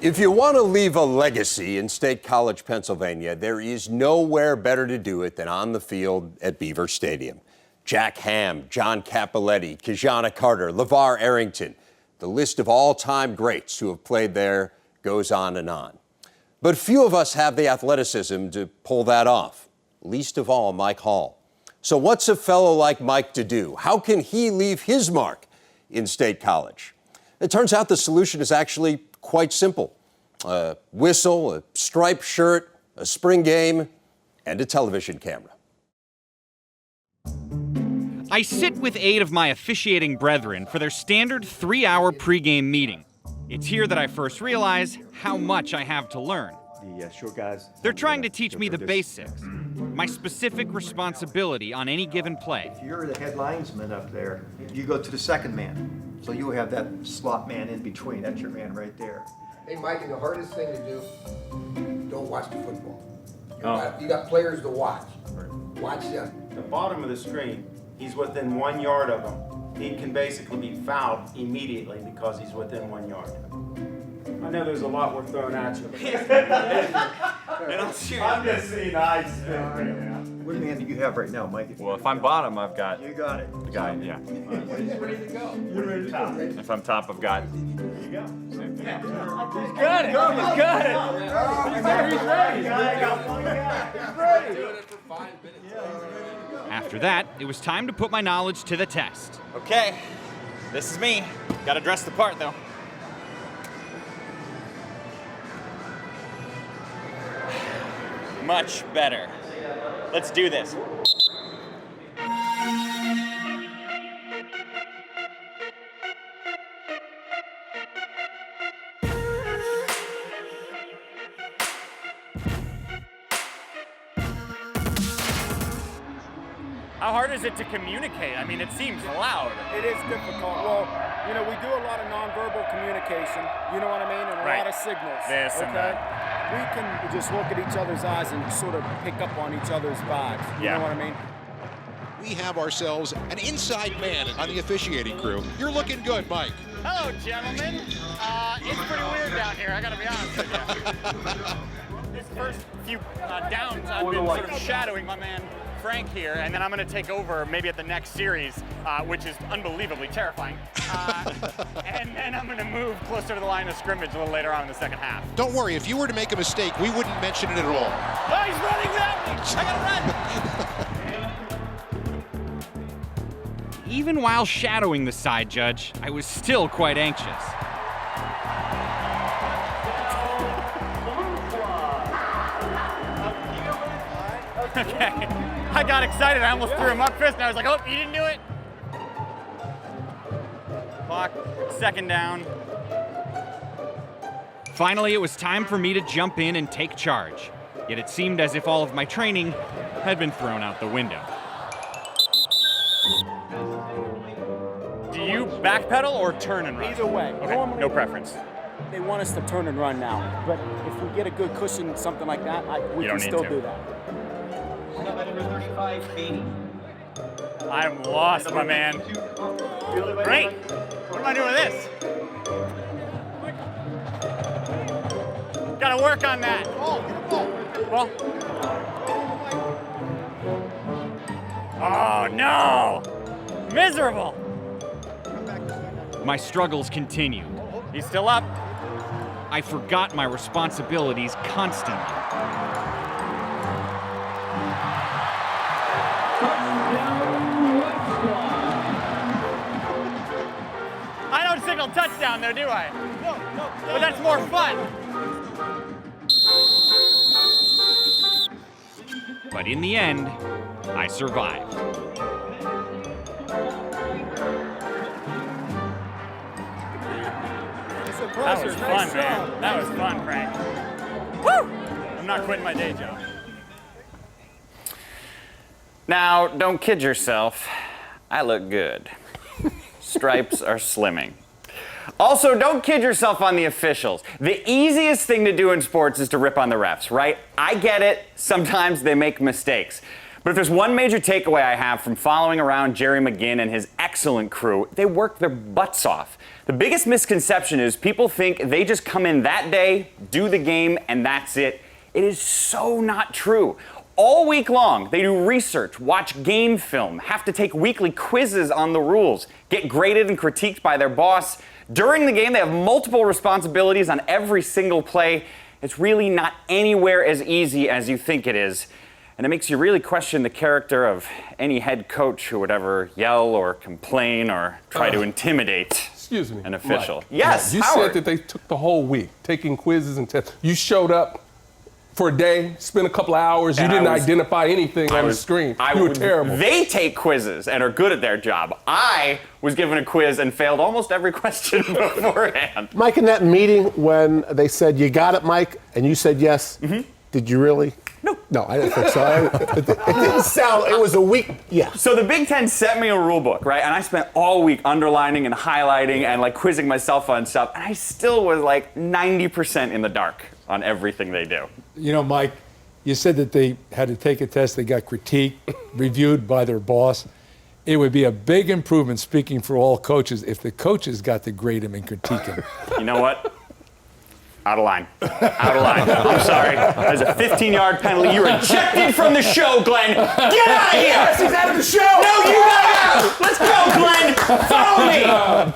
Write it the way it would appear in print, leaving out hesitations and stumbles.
If you want to leave a legacy in State College, Pennsylvania, there is nowhere better to do it than on the field at Beaver Stadium. Jack Ham, John Cappelletti, Kajana Carter, LeVar Arrington. The list of all-time greats who have played there goes on and on. But few of us have the athleticism to pull that off, least of all Mike Hall. So what's a fellow like Mike to do? How can he leave his mark in State College? It turns out the solution is actually quite simple. A whistle, a striped shirt, a spring game, and a television camera. I sit with 8 of my officiating brethren for their standard 3-hour pregame meeting. It's here that I first realize how much I have to learn. Short guys. They're trying to teach me the basics, my specific responsibility on any given play. If you're the head linesman up there, you go to the second man. So you have that slot man in between. That's your man right there. Hey, Mike, the hardest thing to do, don't watch the football. You got players to watch. Watch them. The bottom of the screen, he's within 1 yard of him. He can basically be fouled immediately because he's within 1 yard. I know there's a lot we're throwing at you. I'm just seeing eyes spin right now. What man do you have right now, Mike? Well, if I'm bottom, I've got You got it. the guy, yeah. He's ready to go. You're ready to top. If I'm top, I've got. There you go. Same thing. He's got it. He's got it. He's ready. He's ready. Doing it for 5 minutes. After that, it was time to put my knowledge to the test. Okay, this is me. Gotta dress the part, though. Much better. Let's do this. How hard is it to communicate? I mean, it seems loud. It is difficult. Well, you know, we do a lot of nonverbal communication, you know what I mean, and a Right. lot of signals. This and that. We can just look at each other's eyes and sort of pick up on each other's vibes. You Yeah. know what I mean? We have ourselves an inside man on the officiating crew. You're looking good, Mike. Hello, gentlemen. It's pretty weird down here, I gotta be honest with you. This first few downs, I've been sort of shadowing my man Frank here, and then I'm gonna take over maybe at the next series, which is unbelievably terrifying. And then I'm gonna move closer to the line of scrimmage a little later on in the second half. Don't worry, if you were to make a mistake, we wouldn't mention it at all. Oh, he's running without me! I gotta run! Even while shadowing the side judge, I was still quite anxious. Okay, I got excited. I almost threw him up fist, and I was like, oh, you didn't do it? Clock, second down. Finally, it was time for me to jump in and take charge. Yet it seemed as if all of my training had been thrown out the window. Do you backpedal or turn and run? Either way. Okay, Normally, no preference. they want us to turn and run now. But if we get a good cushion, something like that, we You can don't need still to. do that. I'm lost, my man. Great. What am I doing with this? Gotta work on that. Well. Oh no! Miserable. My struggles continue. He's still up. I forgot my responsibilities constantly. I don't signal touchdown though, do I? No. But that's more fun. But in the end, I survived. That was fun, man. That was fun, Frank. Woo! I'm not quitting my day job. Now, don't kid yourself. I look good. Stripes are slimming. Also, don't kid yourself on the officials. The easiest thing to do in sports is to rip on the refs, right? I get it. Sometimes they make mistakes. But if there's one major takeaway I have from following around Jerry McGinn and his excellent crew, they work their butts off. The biggest misconception is people think they just come in that day, do the game, and that's it. It is so not true. All week long, they do research, watch game film, have to take weekly quizzes on the rules, get graded and critiqued by their boss. During the game, they have multiple responsibilities on every single play. It's really not anywhere as easy as you think it is. And it makes you really question the character of any head coach who would ever yell or complain or try to intimidate an official. Mike, Yes, you Howard. said that they took the whole week taking quizzes and tests. You showed up for a day, spent a couple of hours. And you didn't I was- identify anything on the screen. You were terrible. They take quizzes and are good at their job. I was given a quiz and failed almost every question beforehand. Mike, in that meeting when they said, you got it, Mike, and you said yes, did you really? No, I didn't think so. It didn't sound, it was a week, yeah. So the Big Ten sent me a rule book, right? And I spent all week underlining and highlighting and like quizzing myself on stuff. And I still was like 90% in the dark on everything they do. You know, Mike, you said that they had to take a test, they got critiqued, reviewed by their boss. It would be a big improvement, speaking for all coaches, if the coaches got to grade him and critique him. You know what? Out of line. Out of line. I'm sorry. There's a 15-yard penalty. You're ejected from the show, Glenn. Get out of here! Yes, he's out of the show! No, you got out! Let's go, Glenn! Follow me!